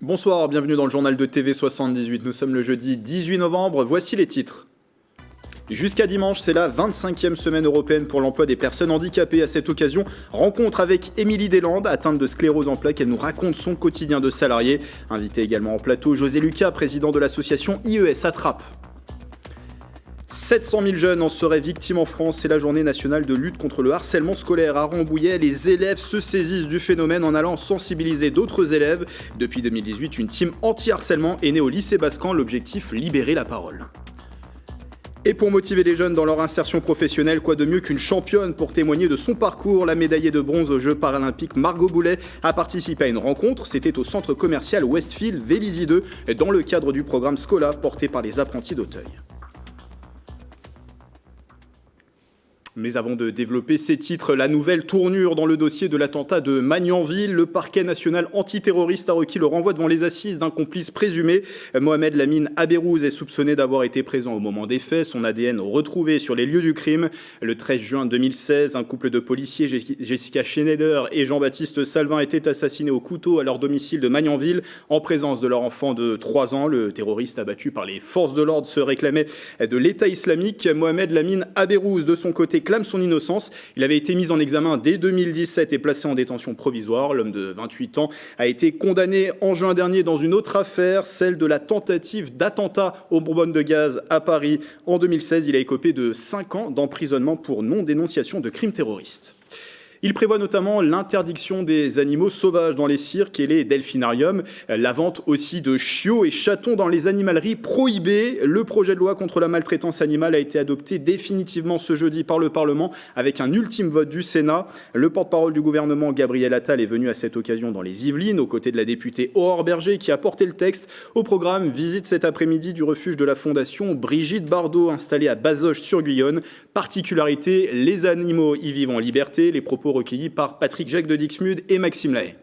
Bonsoir, bienvenue dans le journal de TV78. Nous sommes le jeudi 18 novembre, voici les titres. Jusqu'à dimanche, c'est la 25e semaine européenne pour l'emploi des personnes handicapées. À cette occasion, rencontre avec Émilie Deslandes, atteinte de sclérose en plaques. Elle nous raconte son quotidien de salarié. Invité également en plateau, José Lucas, président de l'association IES Attrape. 700 000 jeunes en seraient victimes en France. C'est la journée nationale de lutte contre le harcèlement scolaire. À Rambouillet, les élèves se saisissent du phénomène en allant sensibiliser d'autres élèves. Depuis 2018, une team anti-harcèlement est née au lycée Bascan. L'objectif, libérer la parole. Et pour motiver les jeunes dans leur insertion professionnelle, quoi de mieux qu'une championne pour témoigner de son parcours. La médaillée de bronze aux Jeux paralympiques Margot Boulet a participé à une rencontre. C'était au centre commercial Westfield Vélizy 2 dans le cadre du programme Scola porté par les apprentis d'Auteuil. Mais avant de développer ces titres, la nouvelle tournure dans le dossier de l'attentat de Magnanville. Le parquet national antiterroriste a requis le renvoi devant les assises d'un complice présumé. Mohamed Lamine Aberouz est soupçonné d'avoir été présent au moment des faits. Son ADN retrouvé sur les lieux du crime. Le 13 juin 2016, un couple de policiers, Jessica Schneider et Jean-Baptiste Salvin, étaient assassinés au couteau à leur domicile de Magnanville en présence de leur enfant de 3 ans. Le terroriste abattu par les forces de l'ordre se réclamait de l'État islamique. Mohamed Lamine Aberouz, de son côté, clame son innocence. Il avait été mis en examen dès 2017 et placé en détention provisoire. L'homme de 28 ans a été condamné en juin dernier dans une autre affaire, celle de la tentative d'attentat aux bonbonnes de gaz à Paris. En 2016, il a écopé de 5 ans d'emprisonnement pour non-dénonciation de crimes terroristes. Il prévoit notamment l'interdiction des animaux sauvages dans les cirques et les delphinariums, la vente aussi de chiots et chatons dans les animaleries prohibées. Le projet de loi contre la maltraitance animale a été adopté définitivement ce jeudi par le Parlement avec un ultime vote du Sénat. Le porte-parole du gouvernement, Gabriel Attal, est venu à cette occasion dans les Yvelines, aux côtés de la députée Aurore Berger qui a porté le texte. Au programme, visite cet après-midi du refuge de la Fondation Brigitte Bardot, installée à Bazoches-sur-Guyonne. Particularité, les animaux y vivent en liberté. Les propos recueillis par Patrick Jacques de Dixmude et Maxime Lahaye.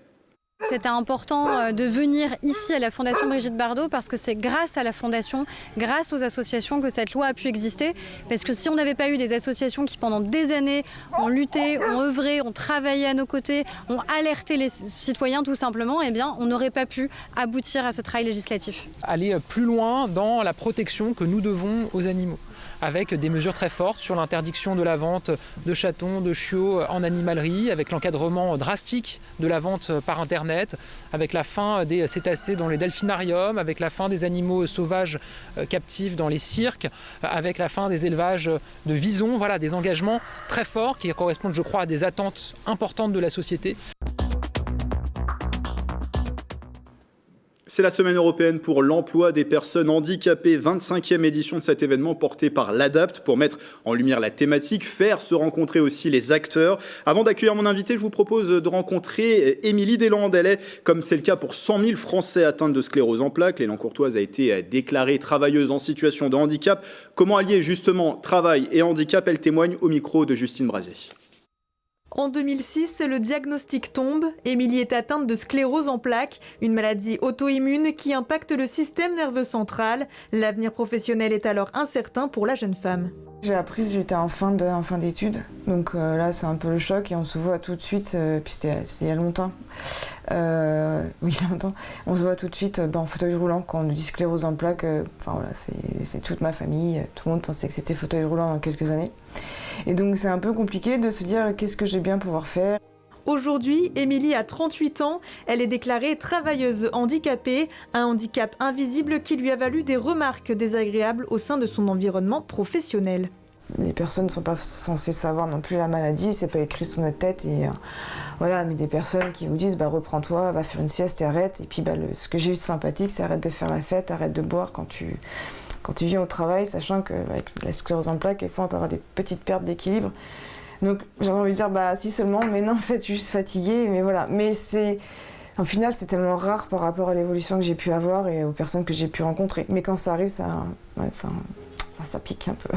C'était important de venir ici à la Fondation Brigitte Bardot parce que c'est grâce à la Fondation, grâce aux associations que cette loi a pu exister. Parce que si on n'avait pas eu des associations qui pendant des années ont lutté, ont œuvré, ont travaillé à nos côtés, ont alerté les citoyens tout simplement, eh bien on n'aurait pas pu aboutir à ce travail législatif. Aller plus loin dans la protection que nous devons aux animaux, avec des mesures très fortes sur l'interdiction de la vente de chatons, de chiots en animalerie, avec l'encadrement drastique de la vente par Internet, avec la fin des cétacés dans les delphinariums, avec la fin des animaux sauvages captifs dans les cirques, avec la fin des élevages de visons. Voilà, des engagements très forts qui correspondent, je crois, à des attentes importantes de la société. C'est la semaine européenne pour l'emploi des personnes handicapées, 25e édition de cet événement porté par l'ADAPT pour mettre en lumière la thématique, faire se rencontrer aussi les acteurs. Avant d'accueillir mon invité, je vous propose de rencontrer Émilie Deslandes. Elle est, comme c'est le cas pour 100 000 Français atteints de sclérose en plaques. L'élan courtoise a été déclarée travailleuse en situation de handicap. Comment allier justement travail et handicap? Elle témoigne au micro de Justine Brasier. En 2006, le diagnostic tombe. Émilie est atteinte de sclérose en plaques, une maladie auto-immune qui impacte le système nerveux central. L'avenir professionnel est alors incertain pour la jeune femme. J'ai appris que j'étais en fin d'études, donc là c'est un peu le choc et on se voit tout de suite, puis c'était il y a longtemps, oui il y a longtemps, on se voit tout de suite en fauteuil roulant quand on nous dit sclérose en plaques, voilà, c'est toute ma famille, tout le monde pensait que c'était fauteuil roulant dans quelques années. Et donc c'est un peu compliqué de se dire qu'est-ce que je vais bien pouvoir faire. Aujourd'hui, Émilie a 38 ans, elle est déclarée travailleuse handicapée, un handicap invisible qui lui a valu des remarques désagréables au sein de son environnement professionnel. Les personnes ne sont pas censées savoir non plus la maladie, c'est pas écrit sur notre tête et voilà, mais des personnes qui vous disent reprends-toi, va faire une sieste et arrête. Et puis ce que j'ai eu de sympathique, c'est arrête de faire la fête, arrête de boire quand tu viens au travail, sachant qu'avec la sclérose en plaques, quelquefois on peut avoir des petites pertes d'équilibre. Donc j'avais envie de dire si seulement, mais non en fait je suis juste fatiguée, mais voilà. Mais au final c'est tellement rare par rapport à l'évolution que j'ai pu avoir et aux personnes que j'ai pu rencontrer. Mais quand ça arrive, ça pique un peu.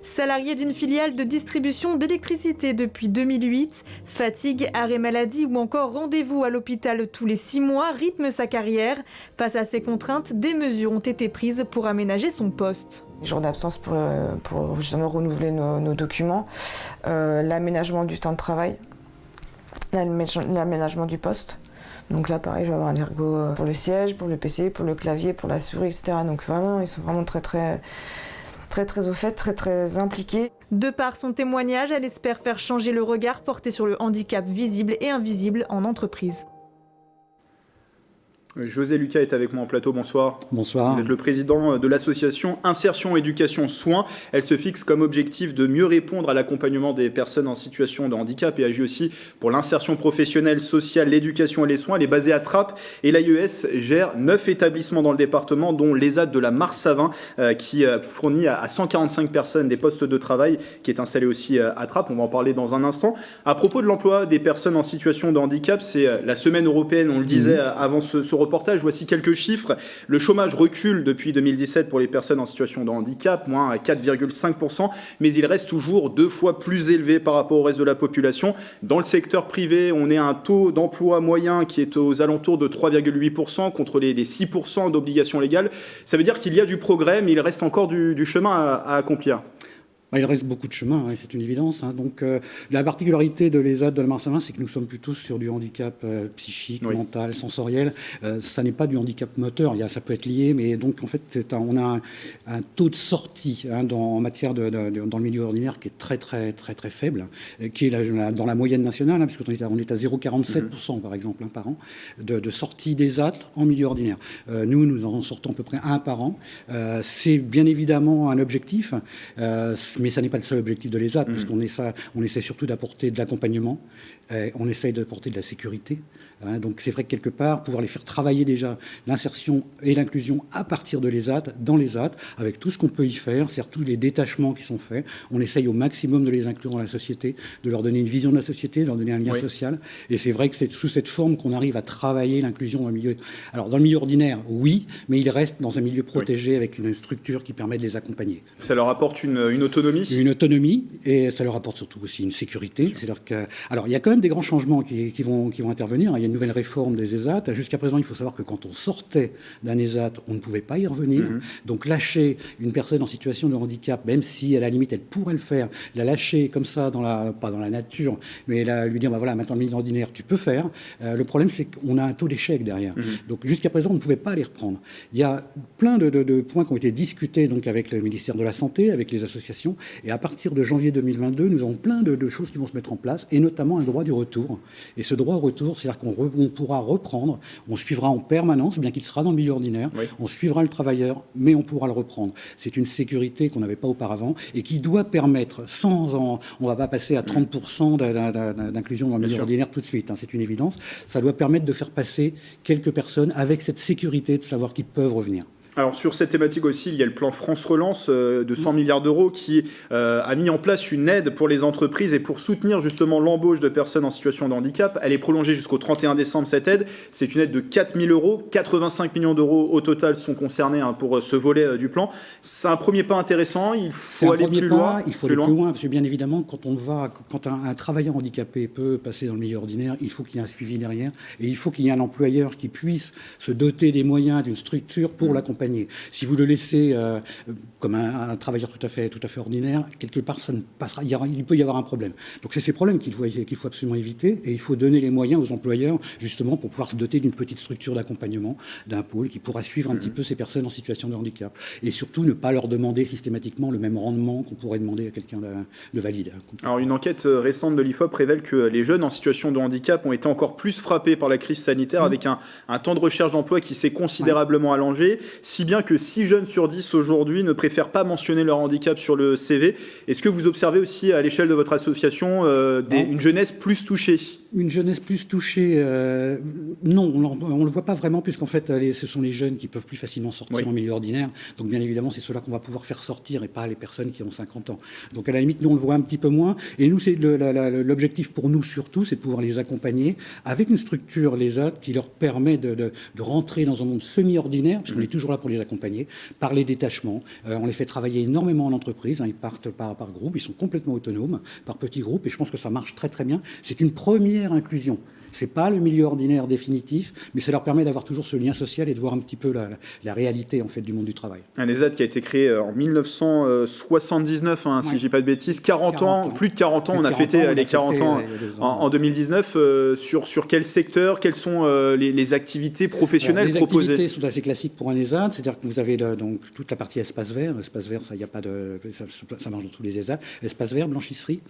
Salariée d'une filiale de distribution d'électricité depuis 2008, fatigue, arrêt maladie ou encore rendez-vous à l'hôpital tous les 6 mois rythment sa carrière. Face à ces contraintes, des mesures ont été prises pour aménager son poste. Les jours d'absence pour justement renouveler nos documents, l'aménagement du temps de travail, l'aménagement du poste. Donc là, pareil, je vais avoir un ergo pour le siège, pour le PC, pour le clavier, pour la souris, etc. Donc vraiment, ils sont vraiment très au fait, très impliqués. De par son témoignage, elle espère faire changer le regard porté sur le handicap visible et invisible en entreprise. José Lucas est avec moi en plateau, bonsoir. Bonsoir. Vous êtes le président de l'association Insertion Éducation Soins. Elle se fixe comme objectif de mieux répondre à l'accompagnement des personnes en situation de handicap et agit aussi pour l'insertion professionnelle, sociale, l'éducation et les soins. Elle est basée à Trappes et l'AIES gère 9 établissements dans le département, dont l'ESAT de la Marse-Savin qui fournit à 145 personnes des postes de travail, qui est installé aussi à Trappes. On va en parler dans un instant. À propos de l'emploi des personnes en situation de handicap, c'est la semaine européenne, on le disait avant ce reportage, voici quelques chiffres. Le chômage recule depuis 2017 pour les personnes en situation de handicap, moins à 4,5%, mais il reste toujours 2 fois plus élevé par rapport au reste de la population. Dans le secteur privé, on est à un taux d'emploi moyen qui est aux alentours de 3,8% contre les 6% d'obligations légales. Ça veut dire qu'il y a du progrès, mais il reste encore du chemin à accomplir. Il reste beaucoup de chemin, c'est une évidence. Donc, la particularité de l'ESAT de la Marse-Savin, c'est que nous sommes plutôt sur du handicap psychique, mental, sensoriel. Ça n'est pas du handicap moteur. Ça peut être lié, mais donc en fait, on a un taux de sortie en matière dans le milieu ordinaire qui est très faible, qui est dans la moyenne nationale, puisqu'on est à 0,47% par exemple par an de sortie d'ESAT en milieu ordinaire. Nous en sortons à peu près 1 par an. C'est bien évidemment un objectif. Mais ça n'est pas le seul objectif de l'ESAT, parce qu'on essaie surtout d'apporter de l'accompagnement, on essaie d'apporter de la sécurité. Donc c'est vrai que quelque part, pouvoir les faire travailler déjà l'insertion et l'inclusion à partir de l'ESAT, dans l'ESAT, avec tout ce qu'on peut y faire, c'est-à-dire tous les détachements qui sont faits, on essaye au maximum de les inclure dans la société, de leur donner une vision de la société, de leur donner un lien social. Et c'est vrai que c'est sous cette forme qu'on arrive à travailler l'inclusion dans le milieu. Alors dans le milieu ordinaire, oui, mais ils restent dans un milieu protégé avec une structure qui permet de les accompagner. Ça leur apporte une autonomie ? Une autonomie, et ça leur apporte surtout aussi une sécurité. C'est-à-dire que, alors il y a quand même des grands changements qui vont intervenir. Il y a une nouvelle réforme des ESAT. Jusqu'à présent, il faut savoir que quand on sortait d'un ESAT, on ne pouvait pas y revenir. Donc lâcher une personne en situation de handicap, même si à la limite elle pourrait le faire, la lâcher comme ça, pas dans la nature, mais lui dire voilà, maintenant le milieu ordinaire, tu peux faire. Le problème, c'est qu'on a un taux d'échec derrière. Donc jusqu'à présent, on ne pouvait pas les reprendre. Il y a plein de points qui ont été discutés donc avec le ministère de la Santé, avec les associations, et à partir de janvier 2022, nous avons plein de choses qui vont se mettre en place, et notamment un droit du retour. Et ce droit au retour, c'est-à-dire qu'on pourra reprendre, on suivra en permanence, bien qu'il sera dans le milieu ordinaire, on suivra le travailleur, mais on pourra le reprendre. C'est une sécurité qu'on n'avait pas auparavant et qui doit permettre, on ne va pas passer à 30% d'inclusion dans le milieu ordinaire tout de suite, c'est une évidence, ça doit permettre de faire passer quelques personnes avec cette sécurité de savoir qu'ils peuvent revenir. Alors sur cette thématique aussi, il y a le plan France Relance de 100 milliards d'euros qui a mis en place une aide pour les entreprises et pour soutenir justement l'embauche de personnes en situation de handicap. Elle est prolongée jusqu'au 31 décembre cette aide. C'est une aide de 4 000 euros. 85 millions d'euros au total sont concernés pour ce volet du plan. C'est un premier pas intéressant. Il faut aller plus loin. Il faut aller plus loin parce que bien évidemment, quand un travailleur handicapé peut passer dans le milieu ordinaire, il faut qu'il y ait un suivi derrière et il faut qu'il y ait un employeur qui puisse se doter des moyens d'une structure pour l'accompagner. Si vous le laissez comme un travailleur tout à fait ordinaire, quelque part, ça ne passera. Il peut y avoir un problème. Donc c'est ces problèmes qu'il faut absolument éviter, et il faut donner les moyens aux employeurs justement pour pouvoir se doter d'une petite structure d'accompagnement, d'un pôle qui pourra suivre un petit peu ces personnes en situation de handicap, et surtout ne pas leur demander systématiquement le même rendement qu'on pourrait demander à quelqu'un de valide. Alors une enquête récente de l'IFOP révèle que les jeunes en situation de handicap ont été encore plus frappés par la crise sanitaire, avec un temps de recherche d'emploi qui s'est considérablement allongé. Si bien que 6 jeunes sur 10 aujourd'hui ne préfèrent pas mentionner leur handicap sur le CV. Est-ce que vous observez aussi à l'échelle de votre association une jeunesse plus touchée ? Une jeunesse plus touchée, non, on ne le voit pas vraiment, puisqu'en fait, ce sont les jeunes qui peuvent plus facilement sortir en milieu ordinaire. Donc, bien évidemment, c'est ceux-là qu'on va pouvoir faire sortir et pas les personnes qui ont 50 ans. Donc, à la limite, nous, on le voit un petit peu moins. Et nous, c'est l'objectif pour nous, surtout, c'est de pouvoir les accompagner avec une structure, l'ESAT, qui leur permet de rentrer dans un monde semi-ordinaire, parce qu'on est toujours là pour les accompagner, par les détachements. On les fait travailler énormément en entreprise. Ils partent par groupe, ils sont complètement autonomes, par petits groupes, et je pense que ça marche très, très bien. C'est une première première inclusion. C'est pas le milieu ordinaire définitif, mais ça leur permet d'avoir toujours ce lien social et de voir un petit peu la réalité en fait du monde du travail. Un ESAT qui a été créé en 1979, si je dis pas de bêtises, 40 ans, plus de 40 ans, on a fêté les 40 ans en 2019. Sur quel secteur, quelles sont les activités professionnelles proposées? Les activités sont assez classiques pour un ESAT, c'est-à-dire que vous avez donc toute la partie espace vert. Espace vert, ça, y a pas de, ça marche dans tous les ESAT. Espace vert, blanchisserie,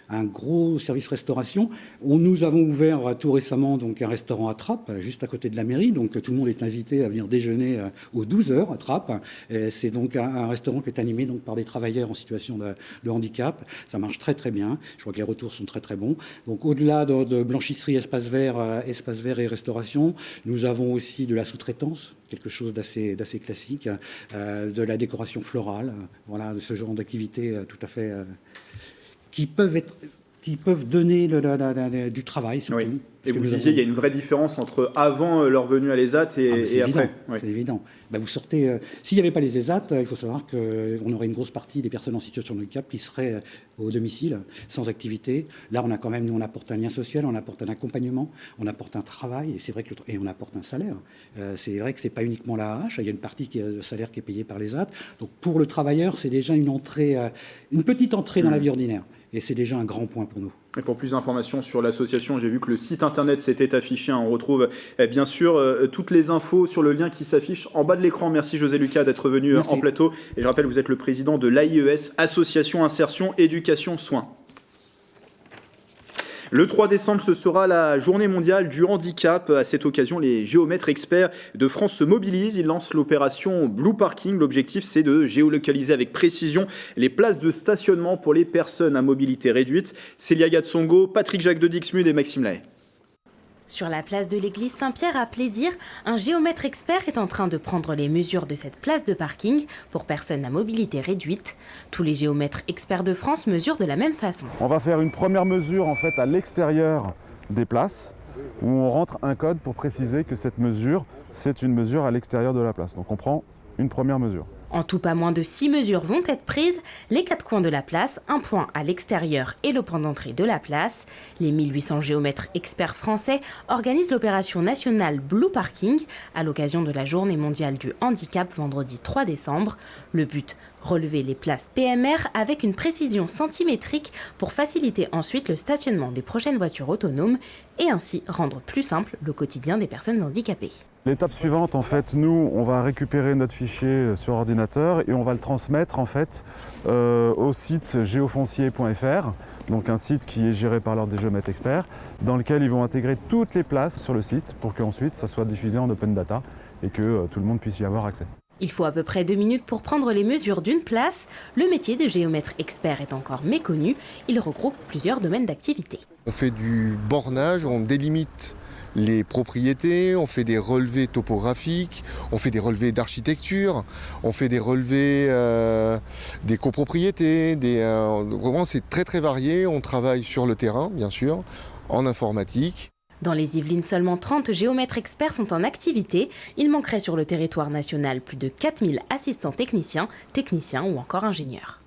un gros service restauration. Nous avons ouvert tout récemment donc un restaurant à Trappes, juste à côté de la mairie. Donc tout le monde est invité à venir déjeuner aux 12h à Trappes. C'est donc un restaurant qui est animé donc par des travailleurs en situation de handicap. Ça marche très très bien. Je crois que les retours sont très très bons. Donc au-delà de blanchisserie, espace vert et restauration, nous avons aussi de la sous-traitance, quelque chose d'assez classique, de la décoration florale, voilà, de ce genre d'activités tout à fait qui peuvent donner du travail surtout. Oui. Et vous disiez, il y a une vraie différence entre avant leur venue à l'ESAT et après. Oui. C'est évident. Vous sortez. S'il n'y avait pas les ESAT, il faut savoir qu'on aurait une grosse partie des personnes en situation de handicap qui seraient au domicile, sans activité. Là, on a quand même, nous, on apporte un lien social, on apporte un accompagnement, on apporte un travail, et c'est vrai que et on apporte un salaire. C'est vrai que c'est pas uniquement la hache. Il y a une partie de salaire qui est payée par l'ESAT. Donc pour le travailleur, c'est déjà une petite entrée dans la vie ordinaire. Et c'est déjà un grand point pour nous. Et pour plus d'informations sur l'association, j'ai vu que le site internet s'était affiché. On retrouve bien sûr toutes les infos sur le lien qui s'affiche en bas de l'écran. Merci José Lucas d'être venu en plateau. Et je rappelle, vous êtes le président de l'AIES, Association Insertion Éducation Soins. Le 3 décembre, ce sera la journée mondiale du handicap. À cette occasion, les géomètres experts de France se mobilisent. Ils lancent l'opération Blue Parking. L'objectif, c'est de géolocaliser avec précision les places de stationnement pour les personnes à mobilité réduite. Célia Gatsongo, Patrick Jacques de Dixmude et Maxime Lahaye. Sur la place de l'église Saint-Pierre à Plaisir, un géomètre expert est en train de prendre les mesures de cette place de parking pour personnes à mobilité réduite. Tous les géomètres experts de France mesurent de la même façon. On va faire une première mesure en fait à l'extérieur des places où on rentre un code pour préciser que cette mesure, c'est une mesure à l'extérieur de la place. Donc on prend une première mesure. En tout, pas moins de 6 mesures vont être prises, les 4 coins de la place, un point à l'extérieur et le point d'entrée de la place. Les 1800 géomètres experts français organisent l'opération nationale Blue Parking à l'occasion de la Journée mondiale du handicap vendredi 3 décembre. Le but, relever les places PMR avec une précision centimétrique pour faciliter ensuite le stationnement des prochaines voitures autonomes et ainsi rendre plus simple le quotidien des personnes handicapées. L'étape suivante, en fait, nous, on va récupérer notre fichier sur ordinateur et on va le transmettre en fait au site géofoncier.fr, donc un site qui est géré par l'Ordre des géomètres experts, dans lequel ils vont intégrer toutes les places sur le site pour qu'ensuite ça soit diffusé en open data et que tout le monde puisse y avoir accès. Il faut à peu près 2 minutes pour prendre les mesures d'une place. Le métier de géomètre expert est encore méconnu. Il regroupe plusieurs domaines d'activité. On fait du bornage, on délimite les propriétés, on fait des relevés topographiques, on fait des relevés d'architecture, on fait des relevés des copropriétés, vraiment c'est très très varié. On travaille sur le terrain, bien sûr, en informatique. Dans les Yvelines, seulement 30 géomètres experts sont en activité. Il manquerait sur le territoire national plus de 4000 assistants techniciens ou encore ingénieurs.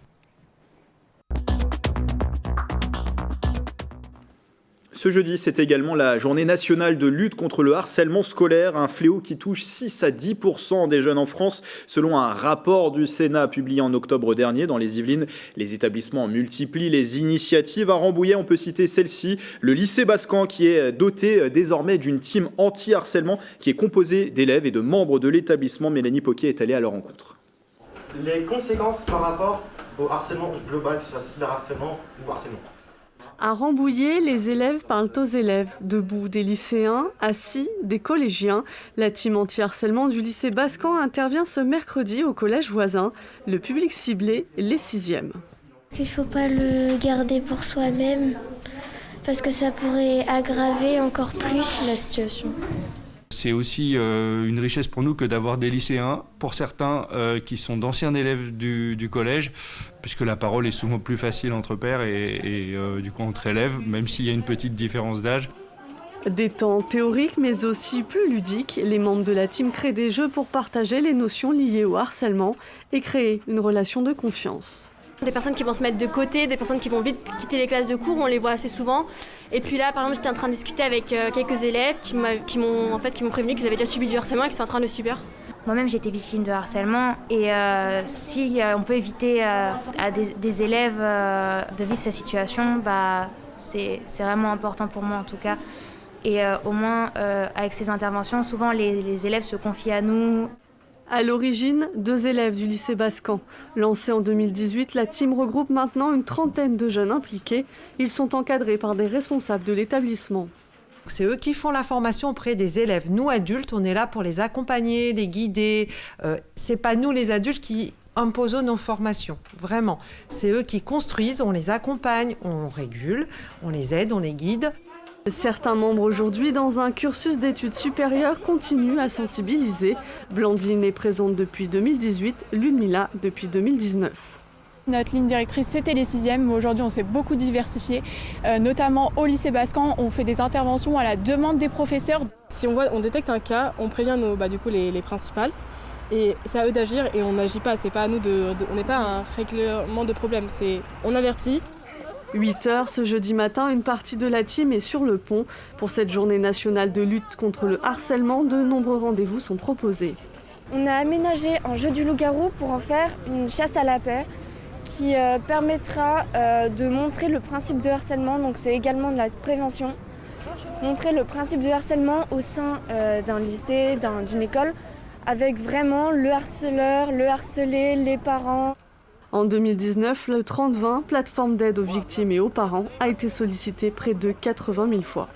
Ce jeudi, c'est également la journée nationale de lutte contre le harcèlement scolaire, un fléau qui touche 6 à 10% des jeunes en France. Selon un rapport du Sénat publié en octobre dernier dans les Yvelines, les établissements multiplient les initiatives. À Rambouillet, on peut citer celle-ci, le lycée Bascan, qui est doté désormais d'une team anti-harcèlement qui est composée d'élèves et de membres de l'établissement. Mélanie Poquet est allée à leur rencontre. Les conséquences par rapport au harcèlement global, que ce soit cyberharcèlement ou harcèlement. À Rambouillet, les élèves parlent aux élèves. Debout, des lycéens, assis, des collégiens. La team anti-harcèlement du lycée Bascan intervient ce mercredi au collège voisin. Le public ciblé, les 6e. Il ne faut pas le garder pour soi-même parce que ça pourrait aggraver encore plus la situation. C'est aussi une richesse pour nous que d'avoir des lycéens, pour certains qui sont d'anciens élèves du collège, puisque la parole est souvent plus facile entre pairs et du coup entre élèves, même s'il y a une petite différence d'âge. Des temps théoriques mais aussi plus ludiques, les membres de la team créent des jeux pour partager les notions liées au harcèlement et créer une relation de confiance. Des personnes qui vont se mettre de côté, des personnes qui vont vite quitter les classes de cours, on les voit assez souvent. Et puis là, par exemple, j'étais en train de discuter avec quelques élèves qui m'ont prévenu qu'ils avaient déjà subi du harcèlement et qu'ils sont en train de le subir. Moi-même, j'ai été victime de harcèlement et si on peut éviter à des élèves de vivre cette situation, c'est vraiment important pour moi en tout cas. Et au moins, avec ces interventions, souvent les élèves se confient à nous. À l'origine, 2 élèves du lycée Bascan. Lancée en 2018, la team regroupe maintenant une trentaine de jeunes impliqués. Ils sont encadrés par des responsables de l'établissement. C'est eux qui font la formation auprès des élèves. Nous, adultes, on est là pour les accompagner, les guider. C'est pas nous, les adultes, qui imposons nos formations. Vraiment. C'est eux qui construisent, on les accompagne, on régule, on les aide, on les guide. Certains membres aujourd'hui, dans un cursus d'études supérieures, continuent à sensibiliser. Blandine est présente depuis 2018, Ludmila depuis 2019. Notre ligne directrice, c'était les 6e, mais aujourd'hui on s'est beaucoup diversifié, notamment au lycée Bascan. On fait des interventions à la demande des professeurs. Si on détecte un cas, on prévient les principales. Et c'est à eux d'agir et on n'agit pas, c'est pas à nous on n'est pas un règlement de problème, on avertit. 8h ce jeudi matin, une partie de la team est sur le pont. Pour cette journée nationale de lutte contre le harcèlement, de nombreux rendez-vous sont proposés. On a aménagé un jeu du loup-garou pour en faire une chasse à la paix qui permettra de montrer le principe de harcèlement, donc c'est également de la prévention. Montrer le principe de harcèlement au sein d'un lycée, d'une école, avec vraiment le harceleur, le harcelé, les parents. En 2019, le 30-20, plateforme d'aide aux victimes et aux parents, a été sollicité près de 80 000 fois.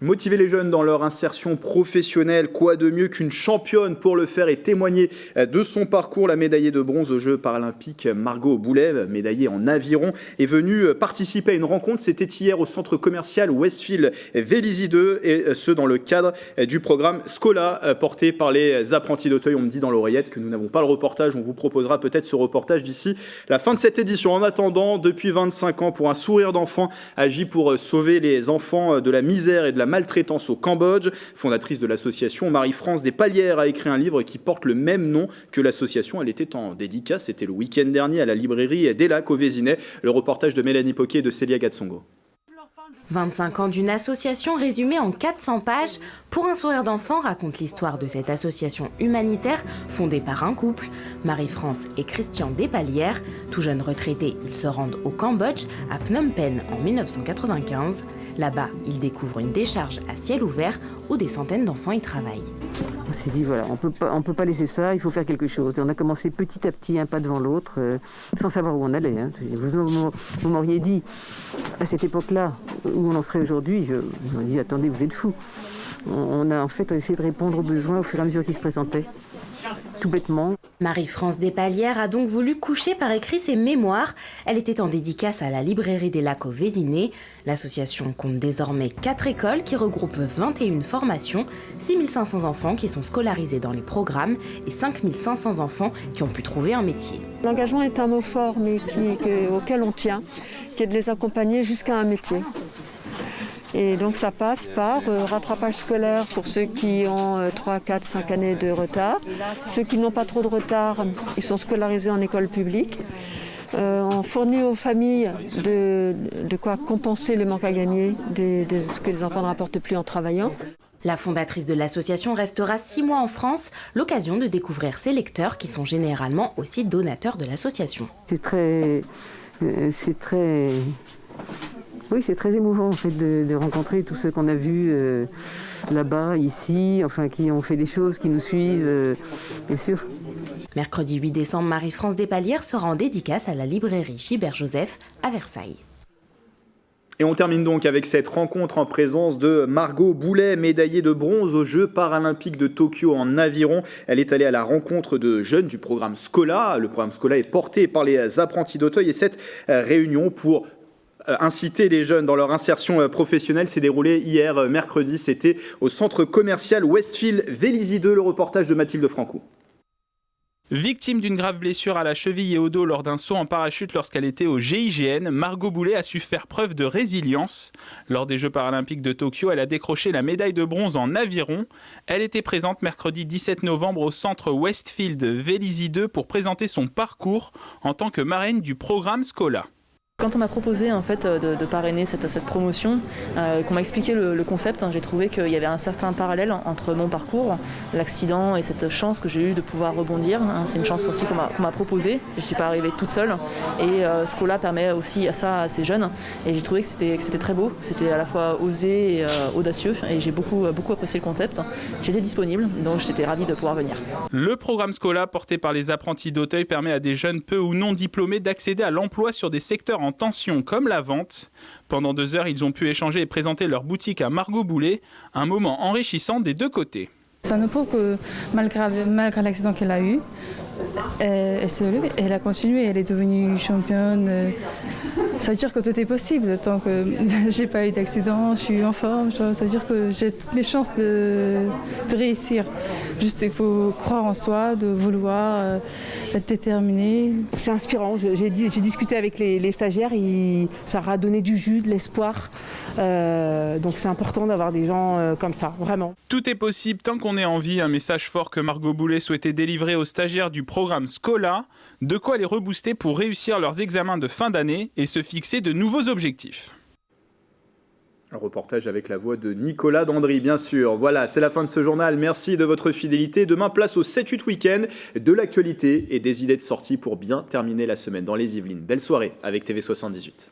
Motiver les jeunes dans leur insertion professionnelle, quoi de mieux qu'une championne pour le faire et témoigner de son parcours. La médaillée de bronze aux Jeux paralympiques Margot Boulet, médaillée en aviron, est venue participer à une rencontre. C'était hier au centre commercial Westfield Vélizy 2 et ce dans le cadre du programme Scola porté par les apprentis d'Auteuil. On me dit dans l'oreillette que nous n'avons pas le reportage. On vous proposera peut-être ce reportage d'ici la fin de cette édition. En attendant, depuis 25 ans, pour un sourire d'enfant, agit pour sauver les enfants de la misère et de la maltraitance au Cambodge. Fondatrice de l'association, Marie-France Despalières a écrit un livre qui porte le même nom que l'association. Elle était en dédicace, c'était le week-end dernier à la librairie des Lacs au Vésinet. Le reportage de Mélanie Poquet et de Célia Gatsongo. 25 ans d'une association résumée en 400 pages. Pour un sourire d'enfant raconte l'histoire de cette association humanitaire fondée par un couple, Marie-France et Christian Despalières. Tout jeunes retraités, ils se rendent au Cambodge, à Phnom Penh en 1995. Là-bas, ils découvrent une décharge à ciel ouvert où des centaines d'enfants y travaillent. On s'est dit, voilà, on peut pas laisser ça, il faut faire quelque chose. Et on a commencé petit à petit, un pas devant l'autre, sans savoir où on allait. Hein. Vous m'auriez dit, à cette époque-là, où on en serait aujourd'hui, on m'a dit, attendez, vous êtes fous. On a en fait essayé de répondre aux besoins au fur et à mesure qu'ils se présentaient. Tout bêtement. Marie-France Despalières a donc voulu coucher par écrit ses mémoires. Elle était en dédicace à la librairie des Lacs au Vésinet. L'association compte désormais 4 écoles qui regroupent 21 formations, 6500 enfants qui sont scolarisés dans les programmes et 5500 enfants qui ont pu trouver un métier. L'engagement est un mot fort, mais auquel on tient, qui est de les accompagner jusqu'à un métier. Et donc ça passe par rattrapage scolaire pour ceux qui ont 3, 4, 5 années de retard. Ceux qui n'ont pas trop de retard, ils sont scolarisés en école publique. On fournit aux familles de quoi compenser les manques à gagner, de ce que les enfants ne rapportent plus en travaillant. La fondatrice de l'association restera 6 mois en France, l'occasion de découvrir ses lecteurs qui sont généralement aussi donateurs de l'association. C'est très émouvant en fait de rencontrer tous ceux qu'on a vus là-bas, ici, enfin qui ont fait des choses, qui nous suivent, bien sûr. Mercredi 8 décembre, Marie-France Despalières sera en dédicace à la librairie Gibert-Joseph à Versailles. Et on termine donc avec cette rencontre en présence de Margot Boulet, médaillée de bronze aux Jeux paralympiques de Tokyo en aviron. Elle est allée à la rencontre de jeunes du programme Scola. Le programme Scola est porté par les apprentis d'Auteuil et cette réunion pour inciter les jeunes dans leur insertion professionnelle s'est déroulée hier mercredi. C'était au centre commercial Westfield Vélizy 2, le reportage de Mathilde Franco. Victime d'une grave blessure à la cheville et au dos lors d'un saut en parachute lorsqu'elle était au GIGN, Margot Boulet a su faire preuve de résilience. Lors des Jeux paralympiques de Tokyo, elle a décroché la médaille de bronze en aviron. Elle était présente mercredi 17 novembre au centre Westfield Vélizy 2 pour présenter son parcours en tant que marraine du programme Scola. Quand on m'a proposé en fait, de parrainer cette promotion, qu'on m'a expliqué le concept, j'ai trouvé qu'il y avait un certain parallèle entre mon parcours, l'accident et cette chance que j'ai eue de pouvoir rebondir. C'est une chance aussi qu'on m'a proposée. Je ne suis pas arrivée toute seule. Et ce qu'on-là permet aussi à ça à ces jeunes. Et j'ai trouvé que c'était très beau. C'était à la fois osé et audacieux. Et j'ai beaucoup apprécié le concept. J'étais disponible, donc j'étais ravie de pouvoir venir. Le programme Scola, porté par les apprentis d'Auteuil, permet à des jeunes peu ou non diplômés d'accéder à l'emploi sur des secteurs en tension comme la vente. Pendant 2 heures, ils ont pu échanger et présenter leur boutique à Margot Boulet, un moment enrichissant des deux côtés. Ça nous prouve que malgré l'accident qu'elle a eu, elle se lève, elle a continué, elle est devenue championne. Ça veut dire que tout est possible tant que j'ai pas eu d'accident, je suis en forme. Ça veut dire que j'ai toutes les chances de réussir. Juste il faut croire en soi, de vouloir être déterminé. C'est inspirant. J'ai discuté avec les stagiaires, ça a donné du jus, de l'espoir. Donc c'est important d'avoir des gens comme ça, vraiment. Tout est possible tant qu'on est en vie. Un message fort que Margot Boulet souhaitait délivrer aux stagiaires du programme Scola, de quoi les rebooster pour réussir leurs examens de fin d'année et se fixer de nouveaux objectifs. Un reportage avec la voix de Nicolas Dandry, bien sûr. Voilà, c'est la fin de ce journal. Merci de votre fidélité. Demain, place au 7-8 week-end, de l'actualité et des idées de sortie pour bien terminer la semaine dans les Yvelines. Belle soirée avec TV78.